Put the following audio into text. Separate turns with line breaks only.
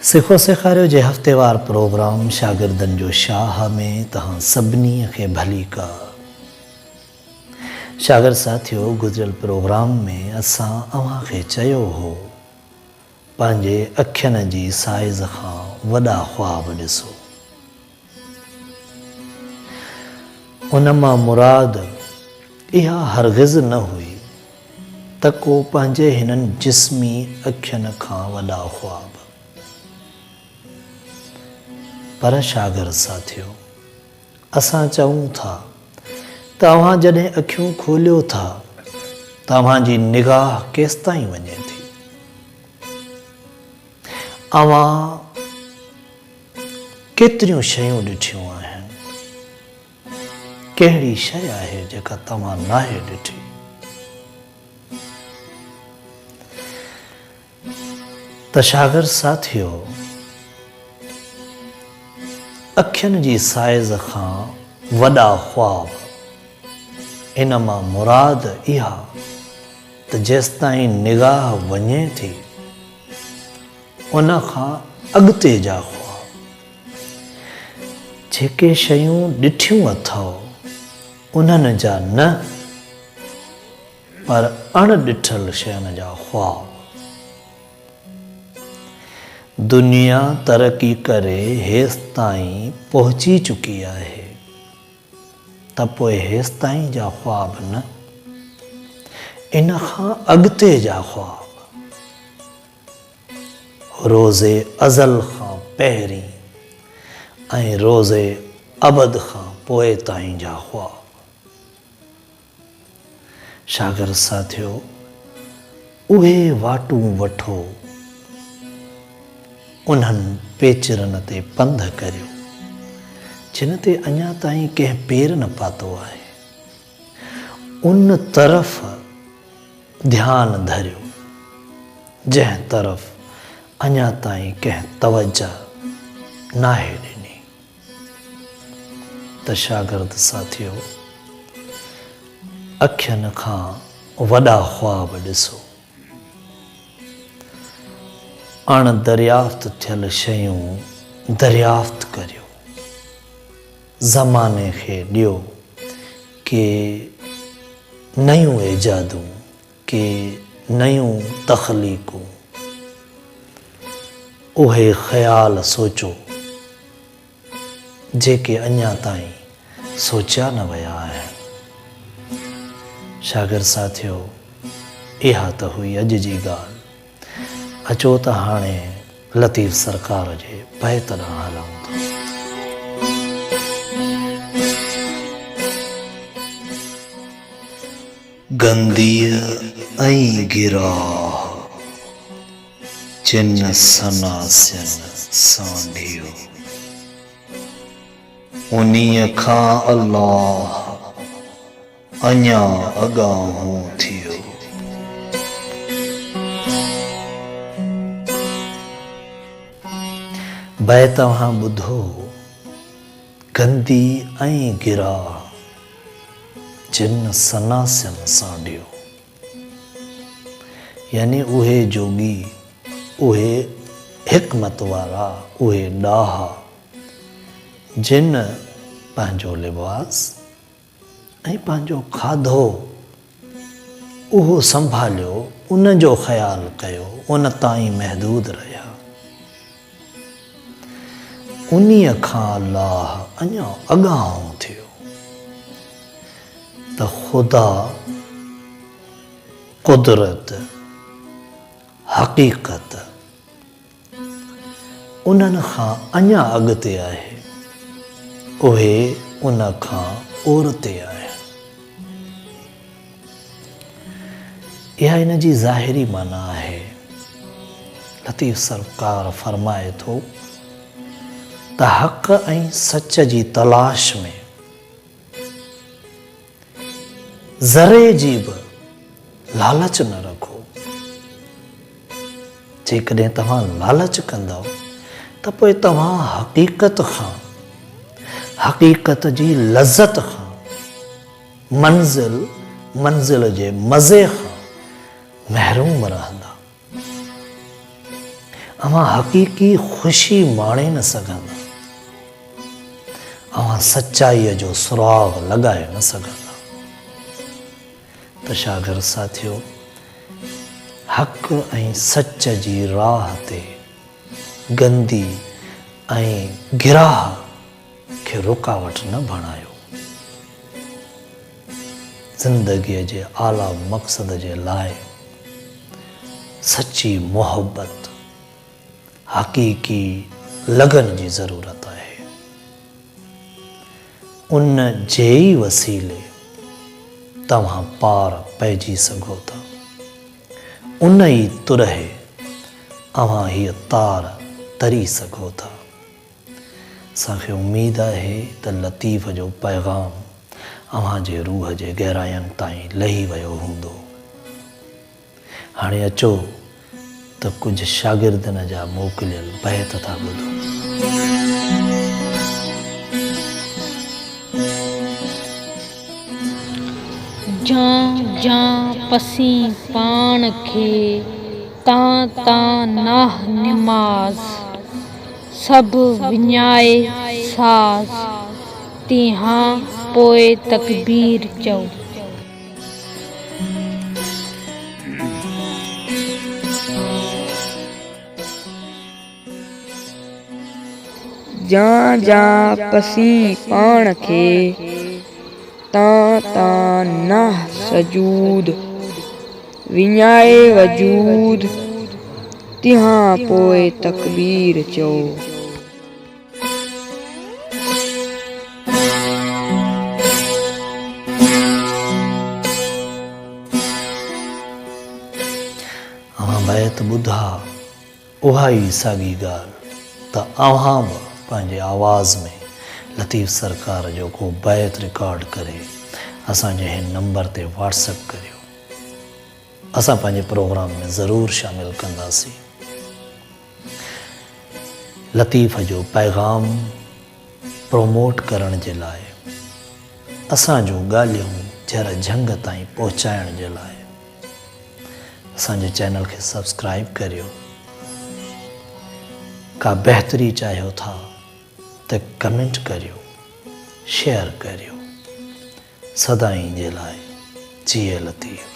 सिखो सेखारियो जे हफ़्तेवार प्रोग्राम शागिर्दनि जो शाह में तव्हां सभिनी खे भली का। शागिर्द साथियो, गुज़िरियल प्रोग्राम में असां अव्हांखे चयो हो पंहिंजे अखियुनि जी साइज़ खां वॾा ख्वाब ॾिसो। उन मां मुराद इहा हरगिज़ न हुई त को पंहिंजे हिननि जिस्मी अखियुनि खां वॾा ख्वाब। पर शागिर्द साथियो, असां चऊं था तव्हां जॾहिं अखियूं खोलियो था तव्हांजी निगाह केसि ताईं वञे थी। अव्हां केतिरियूं शयूं ॾिठियूं आहिनि, कहिड़ी शइ आहे जेका तव्हां नाहे ॾिठी। त शागिर्द साथियो, अखियुनि जी साइज़ खां वॾा ख्वाब, इन मां मुराद इहा त जेसिताईं निगाह वञे थी उन खां अॻिते जा ख्वाब, जेके शयूं ॾिठियूं अथव उन्हनि जा न, पर अणॾिठल शयुनि जा ख्वाब। दुनिया तरक़ी करे हेसि ताईं पहुची चुकी आहे त पोइ हेसि ताईं जा ख्वाब न, इन खां अॻिते जा ख्वाब, रोज़े अज़ल खां पहिरीं ऐं रोज़े अबद खां पोइ ताईं जा ख्वाब। शागिर्द साथियो, उहे वाटूं वठो, उन्हनि पेचरनि ते पंधु करियो जिन ते अञा ताईं कंहिं पेर न पातो आहे। उन तरफ़ ध्यानु धरियो जंहिं तरफ़ अञा ताईं कंहिं तवजह नाहे ॾिनी। त शागिर्द साथियो, अखियुनि खां वॾा ख्वाब ॾिसो। अण दरियाफ़्त थियल शयूं दरियाफ़्त करियो। ज़माने खे ॾियो के नयूं इजादूं, के नयूं तख़लीक़ूं, उहे ख़्याल सोचो जेके अञा ताईं सोचिया न विया आहिनि। शागिर्द साथियो, इहा त हुई अॼु जी ॻाल्हि। अचो त हाणे लतीफ़ सरकार जे बैत ॾांहुं हलूं था। गंदीअ ऐं गिराह जिन सनासियुनि सां ढियो, उन्हीअ खां अल्लाह अञा अॻाऊं थियो। बै तव्हां ॿुधो, गंदी ऐं गिराह जिन सनासियुनि सां ढियो, यानी उहे जोगी, उहे हिकमत वारा, उहे ॾाहा जिन पंहिंजो लिबास ऐं पंहिंजो खाधो उहो संभालियो, उन जो ख़्यालु कयो, उन ताईं महदूद रहिया। उन्हीअ खां अल्लाह अञा अॻाऊं थियो त ख़ुदा कुदरत हक़ीक़त उन्हनि खां अञा अॻिते आहे, उहे उन खां ओरते आहिनि। इहा इन जी ज़ाहिरी माना आहे। लतीफ़ सरकार फरमाए थो त हक़ ऐं सच जी तलाश में ज़रे जी बि लालच न रखो। जेकॾहिं तव्हां लालच कंदव त पोइ तव्हां हक़ीक़त जी लज़त खां, मंज़िल जे मज़े खां महरूम रहंदा। अवां हक़ीक़ी ख़ुशी माणे न सघंदा। अवां सच्चाईअ जो सुराग लॻाए न सघंदा। त शागिर्द साथियो, हक़ ऐं सच जी राह ते गंदी ऐं गिराह खे रुकावट न बणायो। ज़िंदगीअ जे आला मक़सद जे लाइ सच्ची मोहब्बत, हक़ीक़ी लगन जी ज़रूरत आहे। उन जे ई वसीले तव्हां पार पइजी सघो था। उन ई तुरहे अवां हीअ तार तरी सघो था। असांखे उमेद आहे त लतीफ़ जो पैगाम अवां जे रूह जे गहराइयुनि ताईं लही वियो हूंदो। हाणे अचो त कुझु शागिर्दनि जा मोकिलियल बैत था ॿुधो।
जां जां पसी पाण खे तां तां नाह निमाज़, सभु विञाए साज़, तिहां पोइ तकबीर चओ।
जां जां पसी पाण खे तां तां नाह सजूद, विञाए वजूद, तिहां पोइ तकबीर चओ।
अवां बैत ॿुधा, उहा ई साॻी ॻाल्हि त अव्हां बि पंहिंजे आवाज़ में लतीफ़ सरकार जो को बैत रिकॉर्ड करे असांजे हिन नंबर ते व्हाट्सएप करियो। असां पंहिंजे प्रोग्राम में ज़रूरु शामिल कंदासीं। लतीफ़ जो पैगाम प्रोमोट करण जे लाइ, असां जूं ॻाल्हियूं जर झंग ताईं पहुचाइण जे लाइ असांजे चैनल खे सब्सक्राइब करियो। का बहितरी चाहियो था त कमेंट करियो, शेयर करियो। सदाईं जे लाइ जिए लतीफ़।